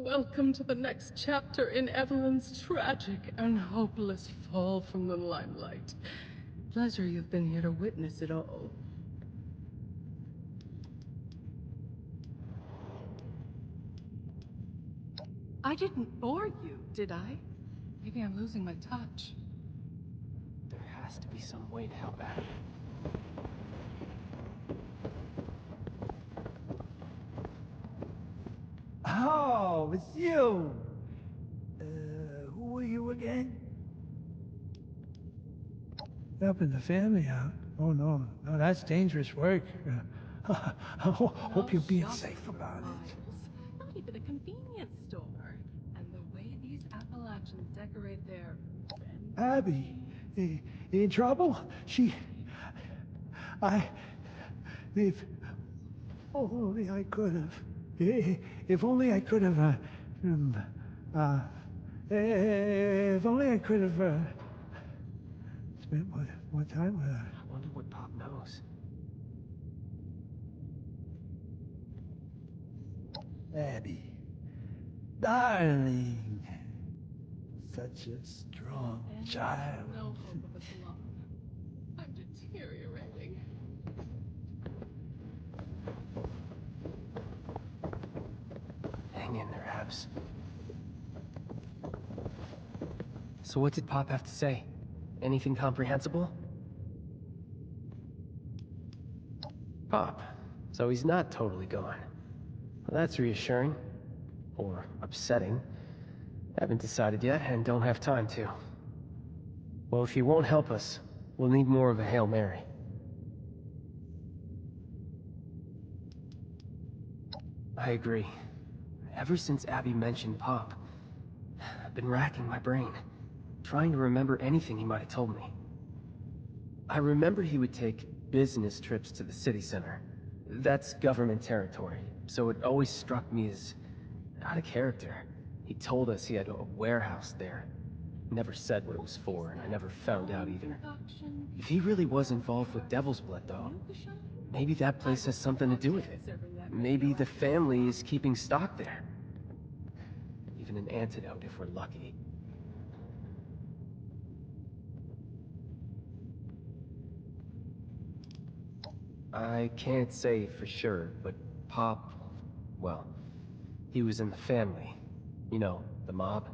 Welcome to the next chapter in Evelyn's tragic and hopeless fall from the limelight. Pleasure you've been here to witness it all. I didn't bore you, did I? Maybe I'm losing my touch. There has to be some way to help Abby. Oh, it's you! Who are you again? Helping the family out? Oh, no, that's dangerous work. Hope you're being safe about it. Not even a convenience store. And the way these Appalachians decorate their... Abby, in trouble? If only I could have. If only I could have, if only I could have, spent more time with her. I wonder what Pop knows. Abby, darling, such a strong child. No hope of a salon. I'm deteriorating. Hang in there, Abs. So what did Pop have to say? Anything comprehensible? Pop. So he's not totally gone. Well, that's reassuring. Or upsetting. Haven't decided yet, and don't have time to. Well, if he won't help us, we'll need more of a Hail Mary. I agree. Ever since Abby mentioned Pop, I've been racking my brain, trying to remember anything he might have told me. I remember he would take business trips to the city center. That's government territory, so it always struck me as out of character. He told us he had a warehouse there. Never said what it was for, and I never found out either. If he really was involved with Devil's Blood, though, maybe that place has something to do with it. Maybe the family is keeping stock there. Even an antidote if we're lucky. I can't say for sure, but Pop, well, he was in the family. You know, the mob.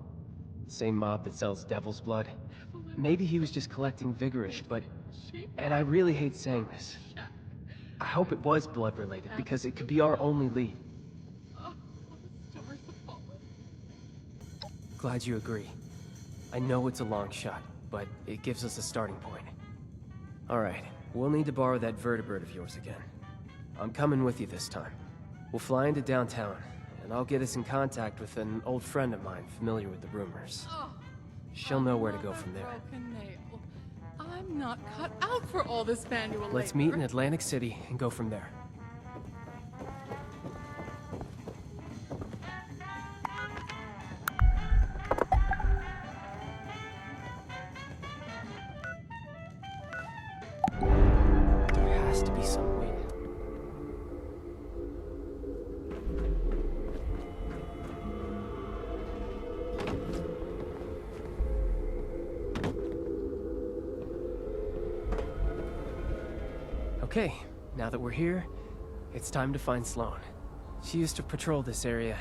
Same mob that sells Devil's Blood. Maybe he was just collecting Vigorish, but... And I really hate saying this. I hope it was blood-related, because it could be our only lead. Glad you agree. I know it's a long shot, but it gives us a starting point. Alright, we'll need to borrow that vertebrate of yours again. I'm coming with you this time. We'll fly into downtown, and I'll get us in contact with an old friend of mine familiar with the rumors. She'll know where to go from there. I'm not cut out for all this manual labor. Let's meet in Atlantic City and go from there. There has to be some way. Okay, now that we're here, it's time to find Sloan. She used to patrol this area.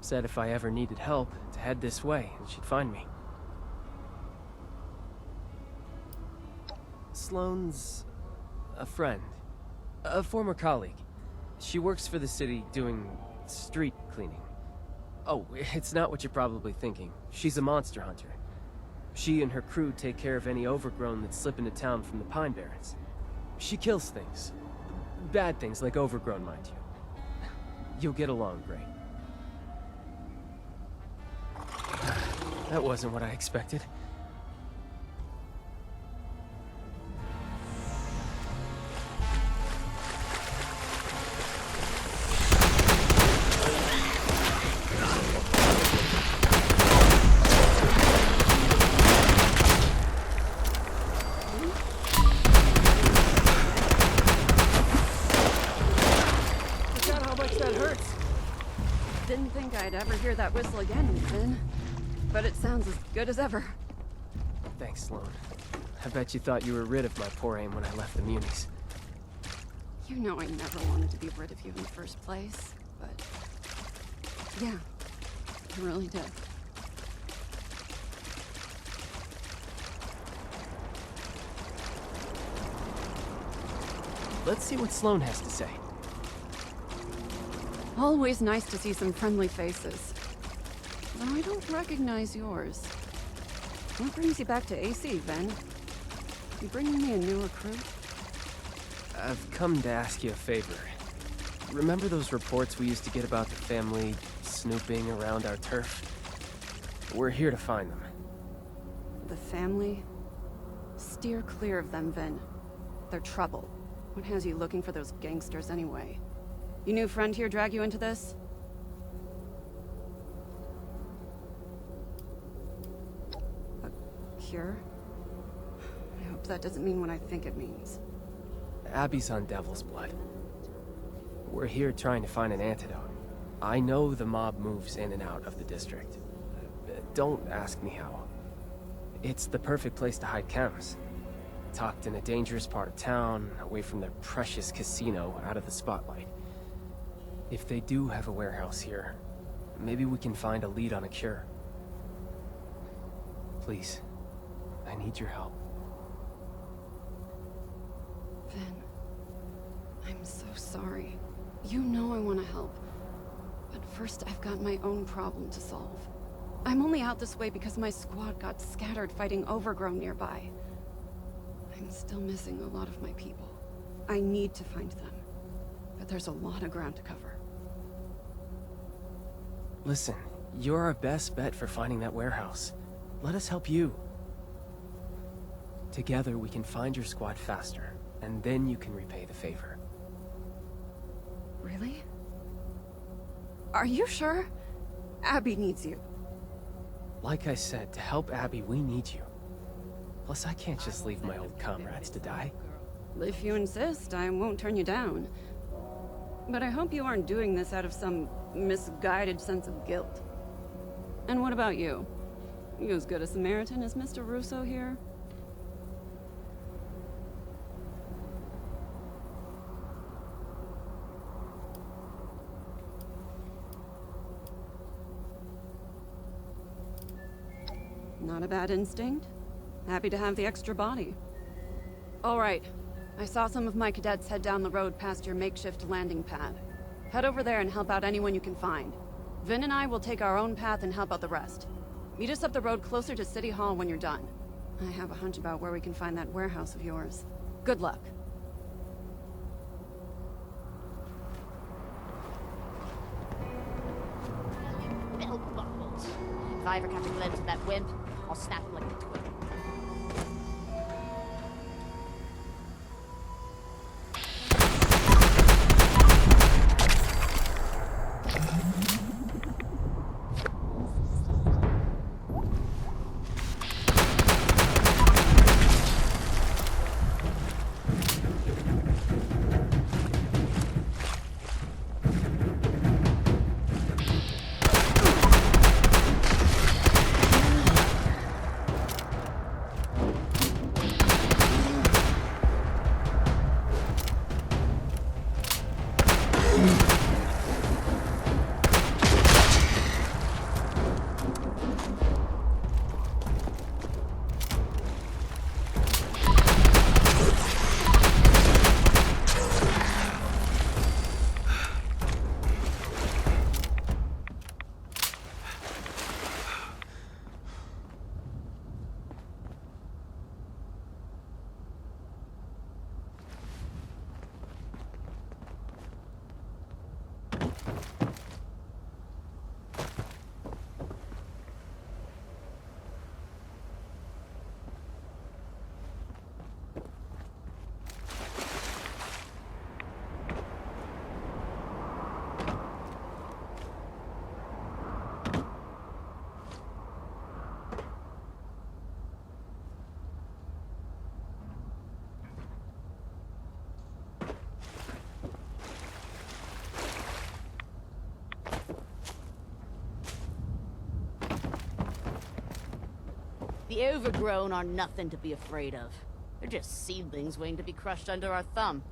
Said if I ever needed help, to head this way, and she'd find me. Sloan's a friend. A former colleague. She works for the city doing street cleaning. Oh, it's not what you're probably thinking. She's a monster hunter. She and her crew take care of any overgrown that slip into town from the Pine Barrens. She kills things. Bad things, like overgrown, mind you. You'll get along great. That wasn't what I expected. Didn't think I'd ever hear that whistle again, Finn. But it sounds as good as ever. Thanks, Sloan. I bet you thought you were rid of my poor aim when I left the Munis. You know I never wanted to be rid of you in the first place, but... yeah, I really did. Let's see what Sloan has to say. Always nice to see some friendly faces. Though I don't recognize yours. What brings you back to AC, Ben? You bringing me a new recruit? I've come to ask you a favor. Remember those reports we used to get about the family snooping around our turf? We're here to find them. The family? Steer clear of them, Vin. They're trouble. What has you looking for those gangsters anyway? Your new friend here drag you into this? A cure? I hope that doesn't mean what I think it means. Abby's on Devil's Blood. We're here trying to find an antidote. I know the mob moves in and out of the district. Don't ask me how. It's the perfect place to hide chems. Tucked in a dangerous part of town, away from their precious casino, out of the spotlight. If they do have a warehouse here, maybe we can find a lead on a cure. Please, I need your help. Vin, I'm so sorry. You know I want to help. But first, I've got my own problem to solve. I'm only out this way because my squad got scattered fighting Overgrown nearby. I'm still missing a lot of my people. I need to find them. But there's a lot of ground to cover. Listen, you're our best bet for finding that warehouse. Let us help you. Together, we can find your squad faster, and then you can repay the favor. Really? Are you sure? Abby needs you. Like I said, to help Abby, we need you. Plus, I can't just leave my old comrades to die. If you insist, I won't turn you down. But I hope you aren't doing this out of some misguided sense of guilt. And what about you? You as good a Samaritan as Mr. Russo here? Not a bad instinct. Happy to have the extra body. All right. I saw some of my cadets head down the road past your makeshift landing pad. Head over there and help out anyone you can find. Vin and I will take our own path and help out the rest. Meet us up the road closer to City Hall when you're done. I have a hunch about where we can find that warehouse of yours. Good luck. Little buttholes. If I ever catch a glimpse of that wimp, I'll snap him like a twig. The overgrown are nothing to be afraid of. They're just seedlings waiting to be crushed under our thumb.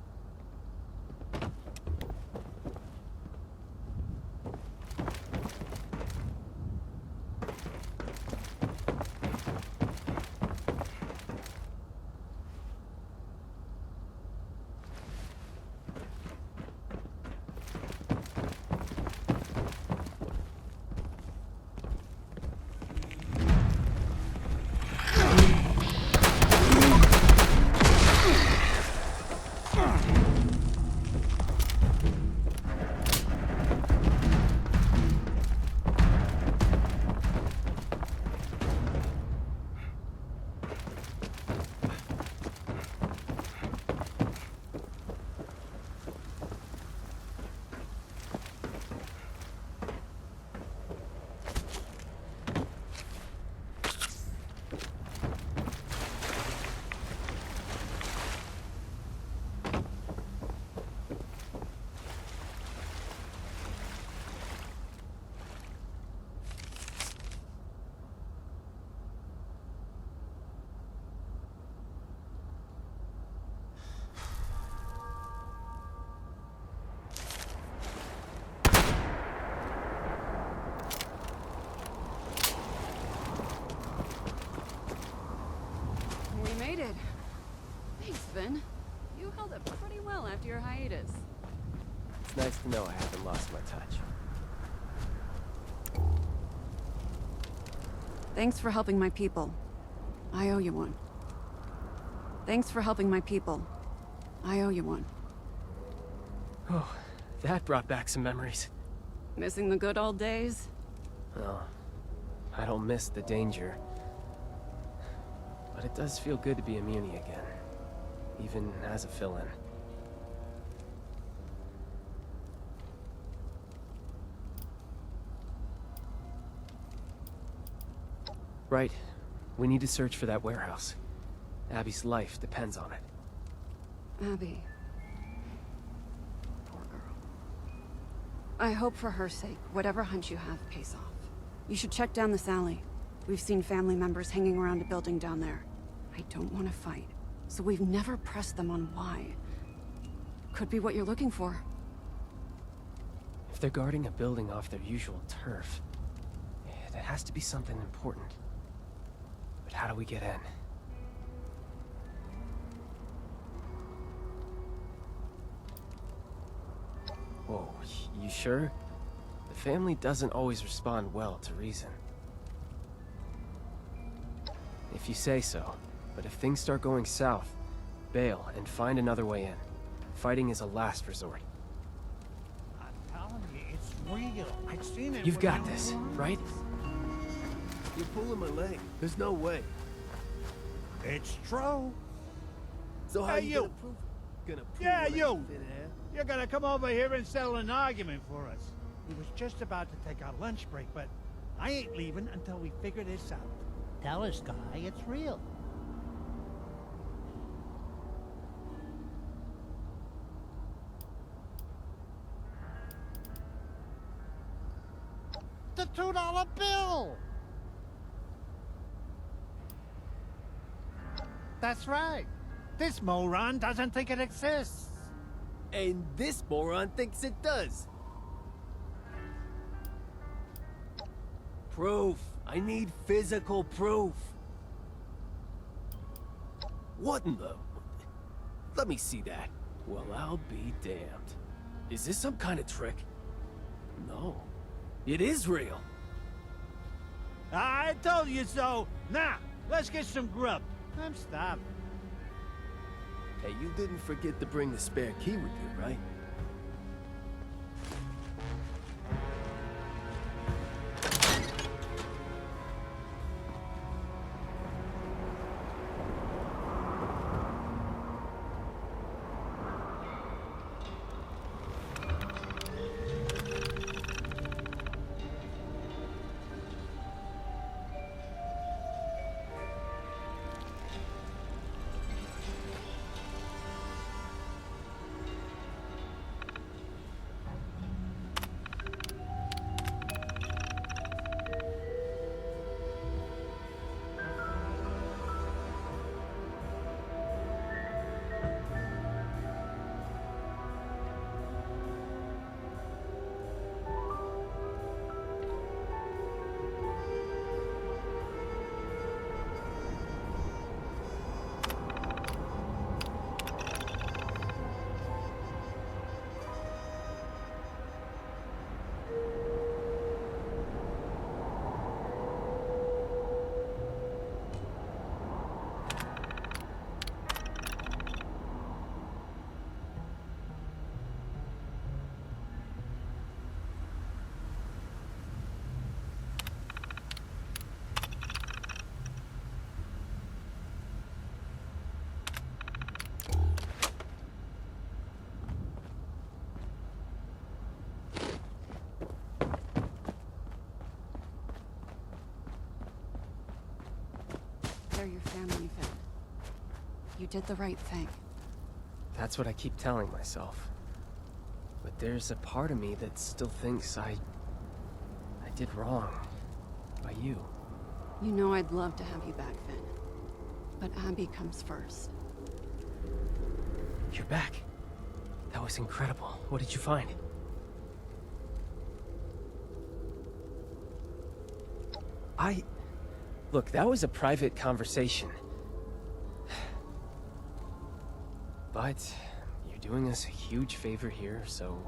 We made it. Thanks, Vin. You held up pretty well after your hiatus. It's nice to know I haven't lost my touch. Thanks for helping my people. I owe you one. Thanks for helping my people. I owe you one. Oh, that brought back some memories. Missing the good old days? Well, I don't miss the danger. But it does feel good to be a Muni again. Even as a fill-in. Right. We need to search for that warehouse. Abby's life depends on it. Abby. Poor girl. I hope for her sake, whatever hunch you have pays off. You should check down this alley. We've seen family members hanging around a building down there. I don't want to fight, so we've never pressed them on why. Could be what you're looking for. If they're guarding a building off their usual turf, it has to be something important. But how do we get in? Whoa, you sure? The family doesn't always respond well to reason. If you say so, but if things start going south, bail and find another way in. Fighting is a last resort. I'm telling you, it's real. I've seen it. You've got this, right? You're pulling my leg. There's no way. It's true. So how Hey, you you. gonna prove it? Gonna prove Yeah, what I you. fit in? You're gonna come over here and settle an argument for us. We was just about to take our lunch break, but I ain't leaving until we figure this out. Tell us, Guy, it's real. The $2 bill! That's right. This moron doesn't think it exists. And this moron thinks it does. Proof. I need physical proof. What in the... Let me see that. Well, I'll be damned. Is this some kind of trick? No. It is real. I told you so. Now, let's get some grub. I'm starving. Hey, you didn't forget to bring the spare key with you, right? You did the right thing. That's what I keep telling myself. But there's a part of me that still thinks I did wrong. By you. You know I'd love to have you back, Finn. But Abby comes first. You're back. That was incredible. What did you find? Look, that was a private conversation. But you're doing us a huge favor here, so...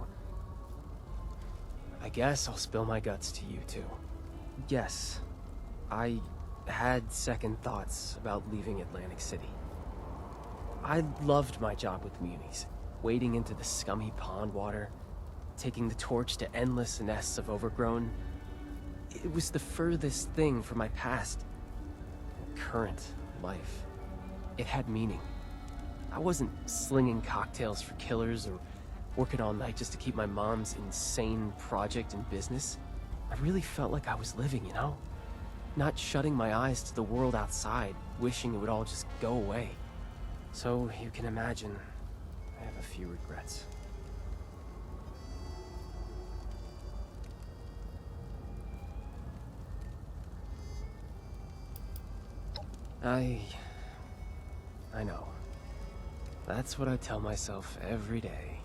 I guess I'll spill my guts to you, too. Yes, I had second thoughts about leaving Atlantic City. I loved my job with munis, wading into the scummy pond water, taking the torch to endless nests of overgrown. It was the furthest thing from my past, current life. It had meaning. I wasn't slinging cocktails for killers or working all night just to keep my mom's insane project in business. I really felt like I was living, you know? Not shutting my eyes to the world outside, wishing it would all just go away. So you can imagine, I have a few regrets. I know. That's what I tell myself every day.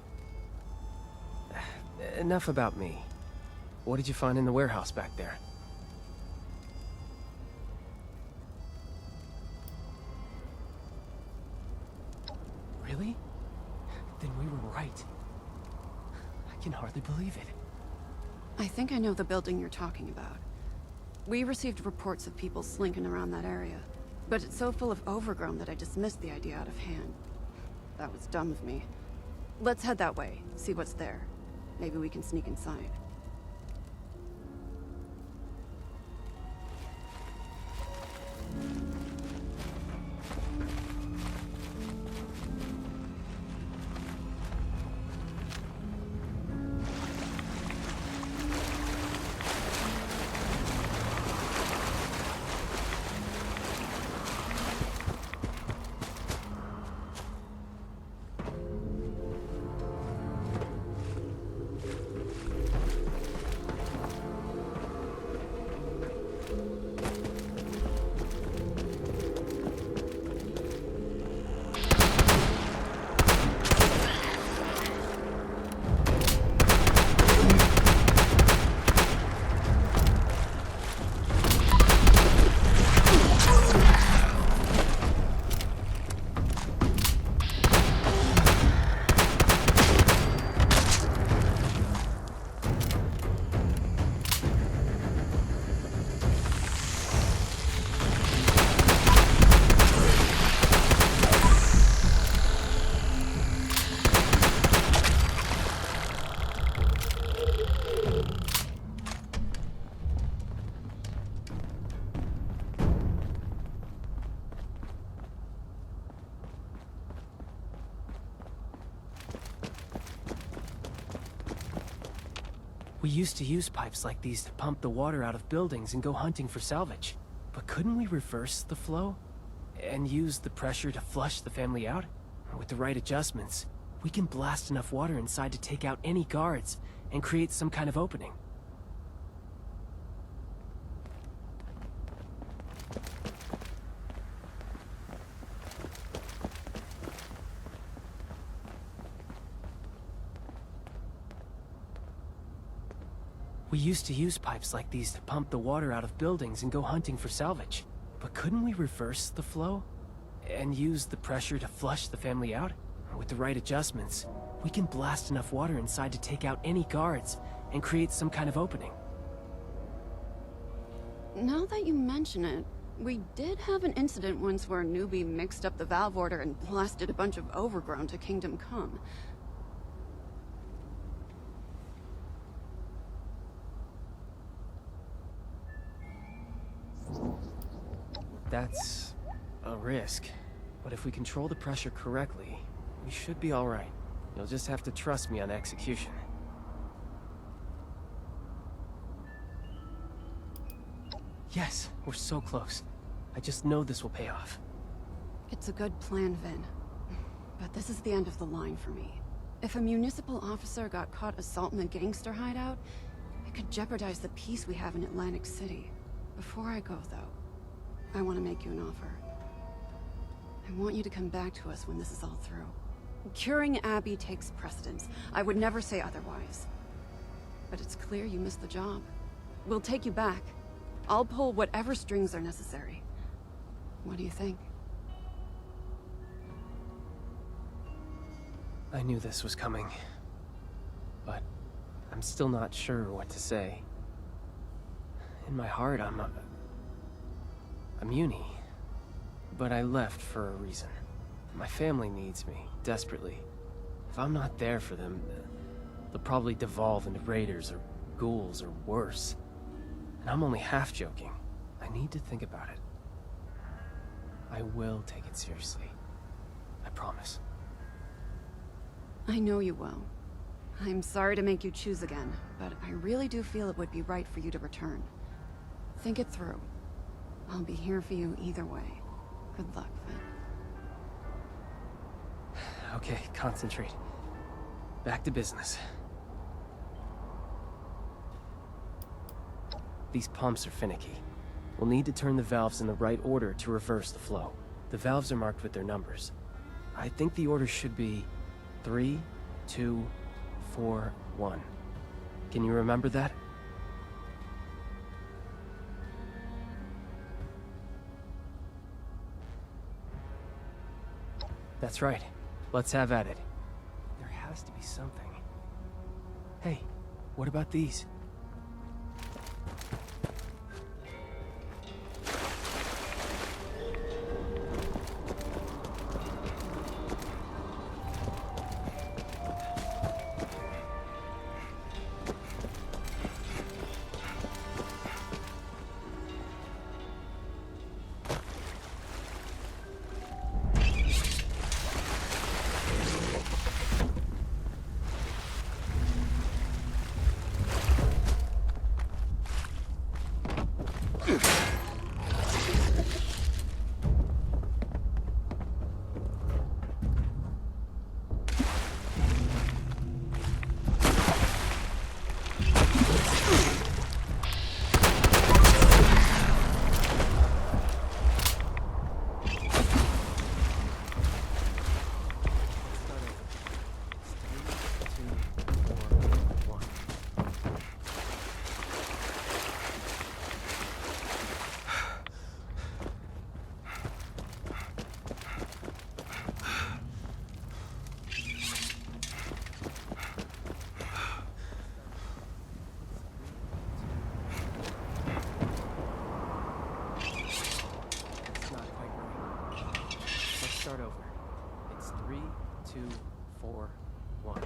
Enough about me. What did you find in the warehouse back there? Really? Then we were right. I can hardly believe it. I think I know the building you're talking about. We received reports of people slinking around that area, but it's so full of overgrown that I dismissed the idea out of hand. That was dumb of me. Let's head that way, see what's there. Maybe we can sneak inside. We used to use pipes like these to pump the water out of buildings and go hunting for salvage. But couldn't we reverse the flow? And use the pressure to flush the family out? With the right adjustments, we can blast enough water inside to take out any guards and create some kind of opening. We used to use pipes like these to pump the water out of buildings and go hunting for salvage. But couldn't we reverse the flow? And use the pressure to flush the family out? With the right adjustments, we can blast enough water inside to take out any guards and create some kind of opening. Now that you mention it, we did have an incident once where a newbie mixed up the valve order and blasted a bunch of overgrown to Kingdom Come. That's a risk, but if we control the pressure correctly, we should be all right. You'll just have to trust me on execution. Yes, we're so close. I just know this will pay off. It's a good plan, Vin. But this is the end of the line for me. If a municipal officer got caught assaulting a gangster hideout, it could jeopardize the peace we have in Atlantic City. Before I go, though, I want to make you an offer. I want you to come back to us when this is all through. Curing Abby takes precedence. I would never say otherwise. But it's clear you missed the job. We'll take you back. I'll pull whatever strings are necessary. What do you think? I knew this was coming, but I'm still not sure what to say. In my heart, I'm uni, but I left for a reason. My family needs me, desperately. If I'm not there for them, they'll probably devolve into raiders or ghouls or worse. And I'm only half joking. I need to think about it. I will take it seriously. I promise. I know you will. I'm sorry to make you choose again, but I really do feel it would be right for you to return. Think it through. I'll be here for you either way. Good luck, Vin. Okay, concentrate. Back to business. These pumps are finicky. We'll need to turn the valves in the right order to reverse the flow. The valves are marked with their numbers. I think the order should be 3, 2, 4, 1. Can you remember that? That's right. Let's have at it. There has to be something. Hey, what about these? Start over. It's 3, 2, 4, 1.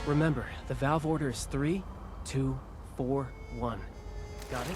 Remember, the valve order is 3, 2, 4, 1. Got it?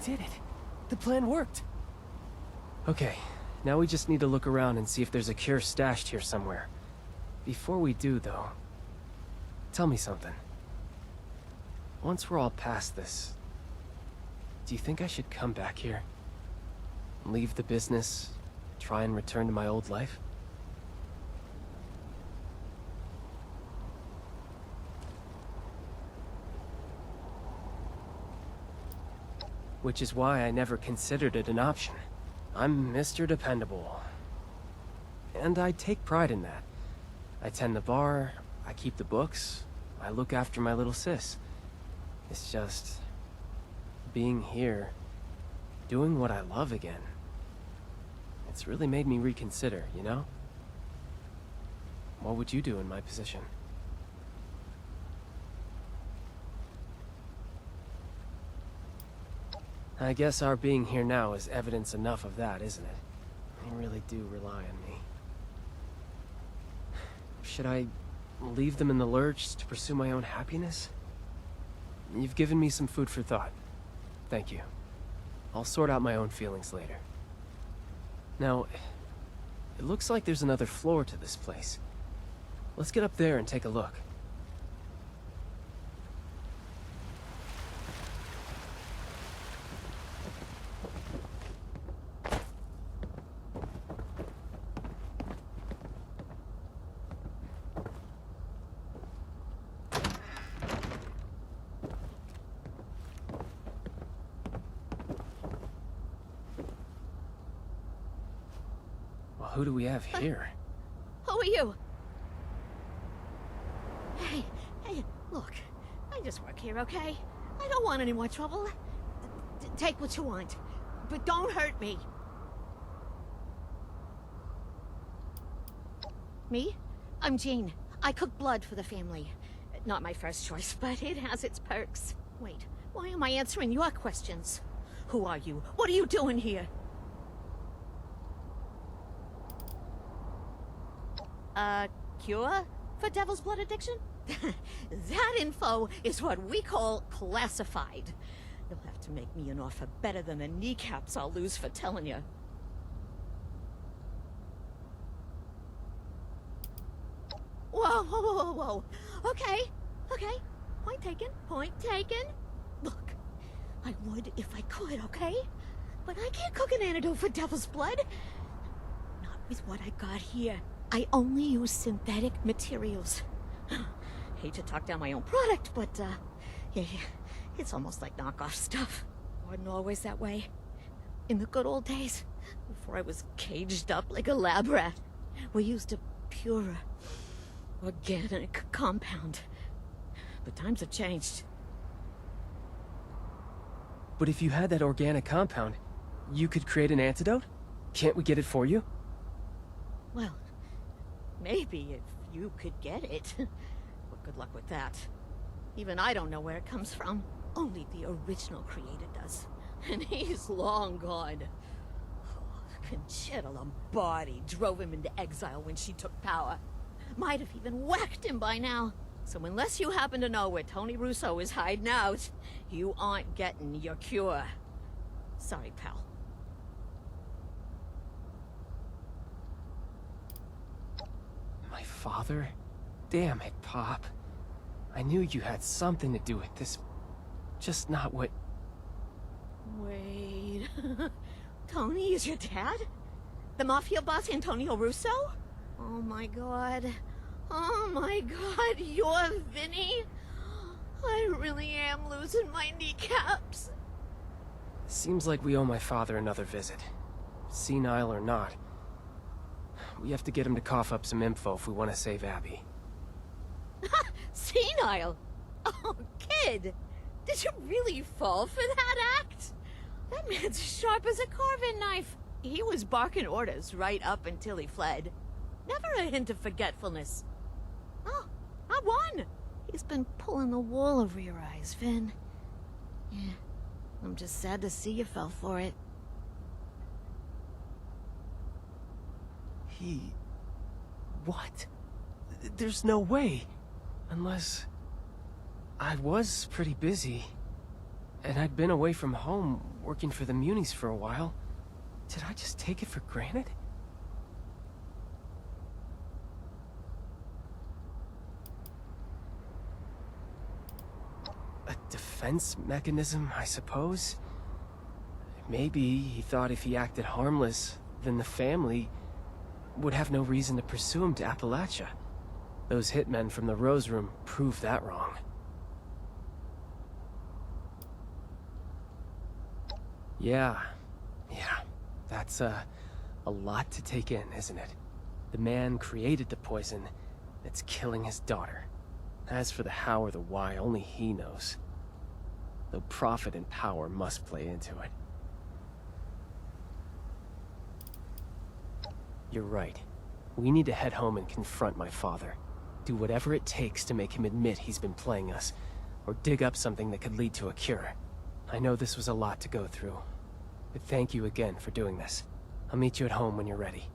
Did it. The plan worked. Okay, now we just need to look around and see if there's a cure stashed here somewhere. Before we do, though, tell me something. Once we're all past this, do you think I should come back here? Leave the business, try and return to my old life? Which is why I never considered it an option. I'm Mr. Dependable. And I take pride in that. I tend the bar, I keep the books, I look after my little sis. It's just... being here, doing what I love again. It's really made me reconsider, you know? What would you do in my position? I guess our being here now is evidence enough of that, isn't it? You really do rely on me. Should I leave them in the lurch to pursue my own happiness? You've given me some food for thought. Thank you. I'll sort out my own feelings later. Now, it looks like there's another floor to this place. Let's get up there and take a look. Who do we have here? Who are you? Hey, look. I just work here, okay? I don't want any more trouble. Take what you want, but don't hurt me. Me? I'm Jean. I cook blood for the family. Not my first choice, but it has its perks. Wait, why am I answering your questions? Who are you? What are you doing here? Cure for devil's blood addiction? That info is what we call classified. You'll have to make me an offer better than the kneecaps I'll lose for telling you. Whoa. Okay. Point taken. Look, I would if I could, okay? But I can't cook an antidote for devil's blood. Not with what I got here. I only use synthetic materials. Hate to talk down my own product, but, yeah, it's almost like knockoff stuff. Wasn't always that way. In the good old days, before I was caged up like a lab rat, we used a purer, organic compound. But times have changed. But if you had that organic compound, you could create an antidote? Can't we get it for you? Well, Maybe if you could get it. But good luck with that. Even I don't know where it comes from. Only the original creator does. And he's long gone. Conchita Lombardi drove him into exile when she took power. Might have even whacked him by now. So unless you happen to know where Tony Russo is hiding out, you aren't getting your cure. Sorry, pal. My father? Damn it, Pop. I knew you had something to do with this. Just not what... Wait... Tony is your dad? The mafia boss Antonio Russo? Oh my god. Oh my god, you're Vinny? I really am losing my kneecaps. Seems like we owe my father another visit. Senile or not. We have to get him to cough up some info if we want to save Abby. Senile? Oh, kid! Did you really fall for that act? That man's as sharp as a carving knife. He was barking orders right up until he fled. Never a hint of forgetfulness. Oh, I won! He's been pulling the wool over your eyes, Vin. Yeah, I'm just sad to see you fell for it. He... What? There's no way. Unless... I was pretty busy. And I'd been away from home, working for the Munis for a while. Did I just take it for granted? A defense mechanism, I suppose? Maybe he thought if he acted harmless, then the family would have no reason to pursue him to Appalachia. Those hitmen from the Rose Room proved that wrong. Yeah. That's a lot to take in, isn't it? The man created the poison that's killing his daughter. As for the how or the why, only he knows. Though profit and power must play into it. You're right. We need to head home and confront my father. Do whatever it takes to make him admit he's been playing us, or dig up something that could lead to a cure. I know this was a lot to go through, but thank you again for doing this. I'll meet you at home when you're ready.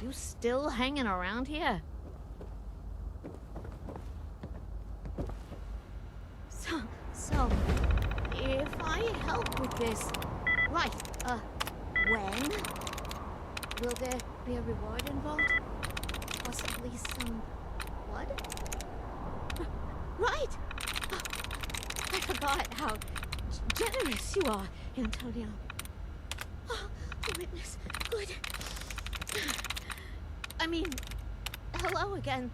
You still hanging around here? So, if I help with this, right, when? Will there be a reward involved? Possibly some blood? Right! I forgot how generous you are, Antonio. Oh, a witness. Good. I mean, hello again.